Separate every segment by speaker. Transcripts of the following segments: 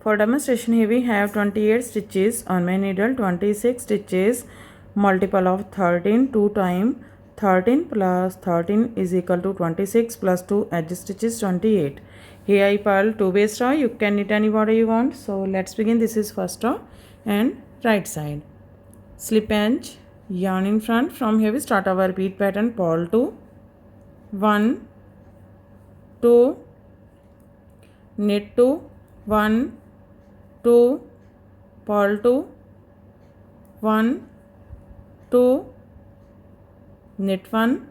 Speaker 1: For demonstration here we have 28 stitches on my needle, 26 stitches, multiple of 13, 2 times 13 plus 13 is equal to 26 plus 2 edge stitches 28. Here I purl 2 base row. You can knit any border you want. So let's begin. This is first row and right side. Slip edge, yarn in front. From here we start our repeat pattern. Purl 2, 1, 2, knit 2, 1, 2, purl 2, 1, 2, knit 1,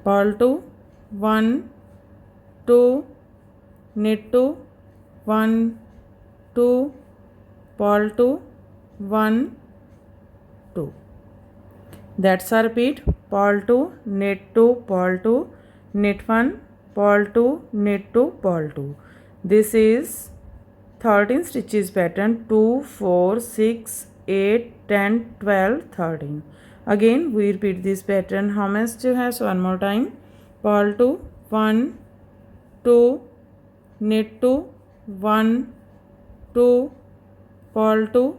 Speaker 1: purl 2, 1, 2, knit 2, 1, 2, purl 2, 1, 2. That's our repeat. Purl 2, knit 2, purl 2, knit 1, purl 2, knit 2, purl 2. This is 13 stitches pattern. 2, 4, 6, 8, 10, 12, 13. Again we repeat this pattern. How much you have? So one more time. Purl 2, 1, 2, knit 2, 1, 2, purl 2,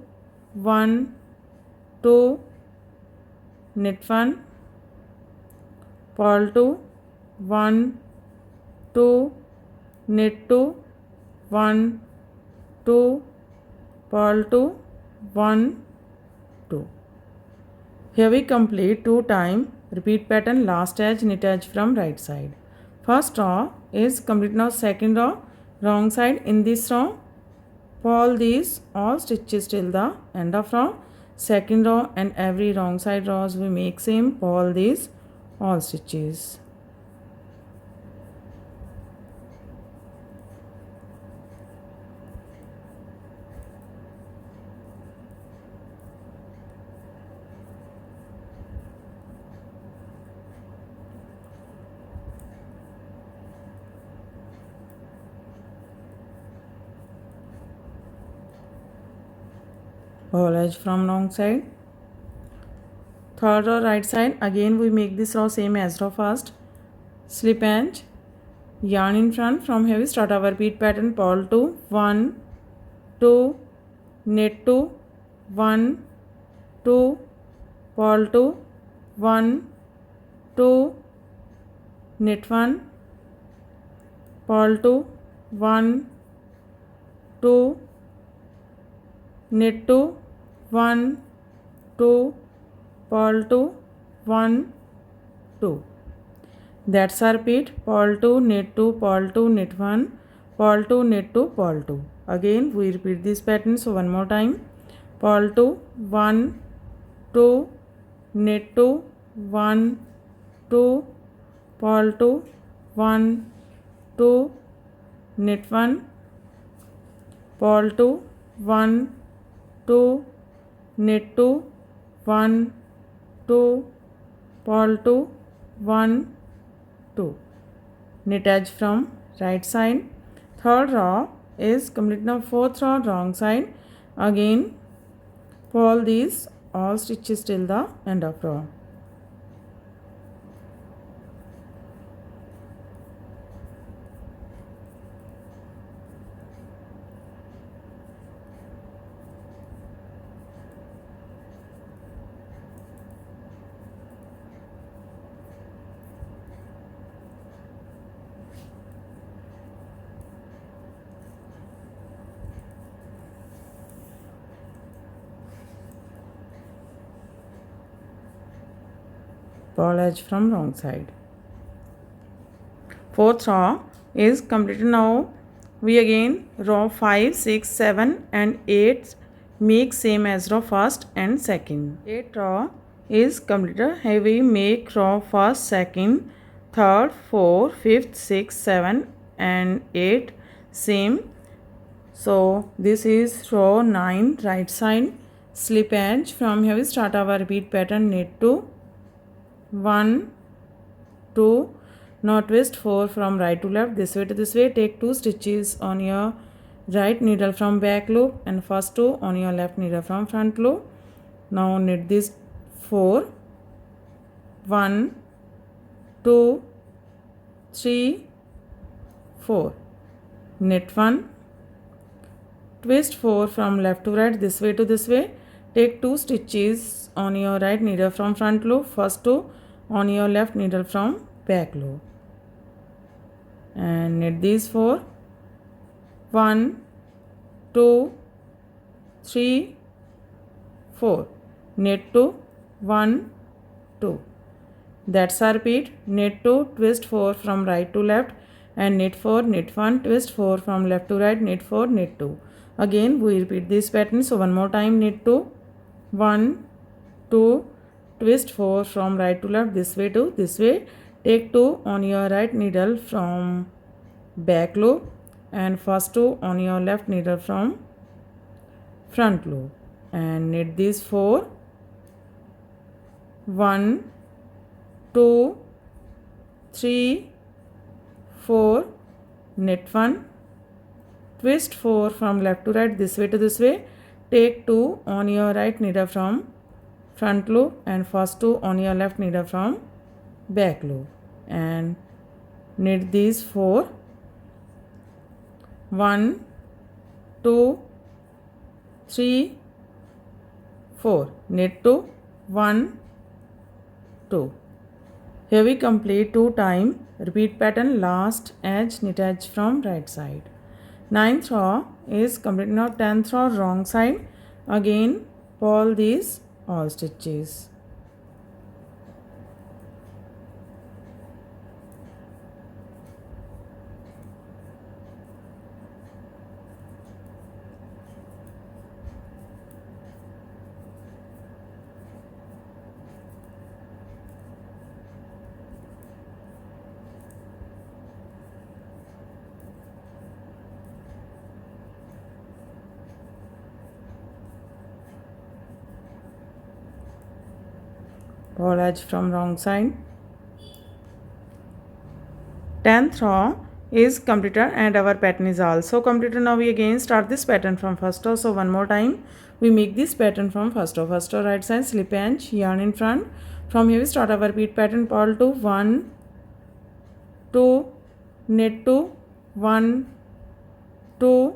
Speaker 1: 1, 2, knit 1, purl 2, 1, 2, knit 2, 1, 2, purl 2, 1, 2. Here we complete 2 times repeat pattern. Last edge, knit edge from right side. First row is complete. Now second row, wrong side. In this row, purl these all stitches till the end of row. Second row and every wrong side rows we make same. Purl these all stitches. Purl edge from wrong side. Third row right side. Again we make this row same as row first. Slip edge, yarn in front. From here we start our repeat pattern. Purl 2, 1, 2, knit 2, 1, 2, purl 2, 1, 2, knit 1, purl 2, 1, 2, knit 2, 1, 2, purl 2, 1, 2. That's our repeat. Purl 2, knit 2, purl 2, knit 1, purl 2, knit 2, purl 2. Again we repeat this pattern. So one more time. Purl 2, 1, 2, knit 2, 1, 2, purl 2, 1, 2, knit 1, purl 2, 1, 2, knit 2, 1, 2, purl 2, 1, 2. Knit edge from right side. Third row is complete. Now fourth row wrong side. Again purl these all stitches till the end of row. Purl edge from wrong side. Fourth row is completed. Now we again row 5, 6, 7 and 8 make same as row first and second. 8th row is completed. Here we make row first, second, third, 4, 5th, 6, 7 and 8 same. So this is row 9 right side. Slip edge. From here we start our repeat pattern. Knit 2, 1, 2, now twist 4 from right to left, this way to this way. Take 2 stitches on your right needle from back loop and first 2 on your left needle from front loop. Now knit this 4, 1, 2, 3, 4. knit 1, twist 4 from left to right, this way to this way. Take 2 stitches on your right needle from front loop, first 2 on your left needle from back loop, and knit these 4. 1, 2, 3, 4. Knit 2, 1, 2. That's our repeat. Knit 2, twist 4 from right to left, and knit 4, knit 1, twist 4 from left to right, knit 4, knit 2. Again we repeat this pattern. So one more time, knit 2, 1, 2, twist 4 from right to left, this way to this way. Take 2 on your right needle from back loop, and first 2 on your left needle from front loop, and knit these 4. 1, 2, 3, 4. Knit 1, twist 4 from left to right, this way to this way. Take 2 on your right needle from front loop, and first 2 on your left needle from back loop, and knit these 4. 1, 2, 3, 4. Knit 2, 1, 2. Here we complete 2 times. Repeat pattern, last edge, knit edge from right side. 9th row is complete. Now 10th row wrong side. Again pull these all stitches. Pull edge from wrong side. 10th row is completed and our pattern is also completed. Now we again start this pattern from first row. So one more time we make this pattern from first row. First row right side, slip edge, yarn in front. From here we start our repeat pattern. Purl 2, 1, 2, knit 2, 1, 2,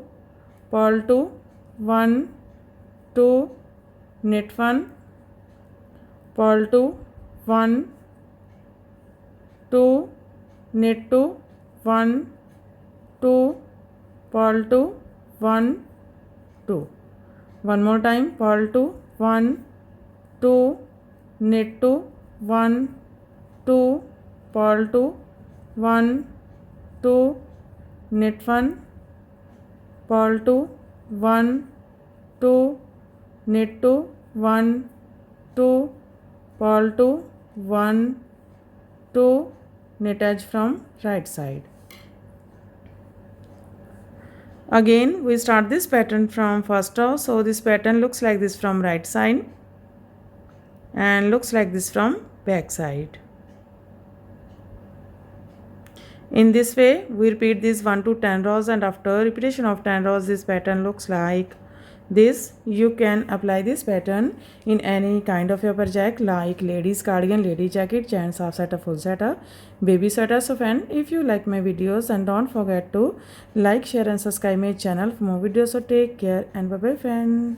Speaker 1: purl 2, 1, 2, knit 1, purl 2, 1, 2, knit 2, 1, 2, purl 2, 1, 2. One more time, purl 2, 1, 2, knit 2, 1, 2, purl 2, 1, 2, knit 1, purl 2, 1, 2, knit 2, 1, 2, purl 2, 1, 2, knit edge from right side. Again we start this pattern from first row. So this pattern looks like this from right side and looks like this from back side. In this way we repeat this 1 to 10 rows, and after repetition of 10 rows this pattern looks like this. You can apply this pattern in any kind of your project like ladies cardigan, lady jacket, gents half setup, full setup, baby sweater. So friend, if you like my videos, and don't forget to like, share and subscribe my channel for more videos. So take care and bye bye friend.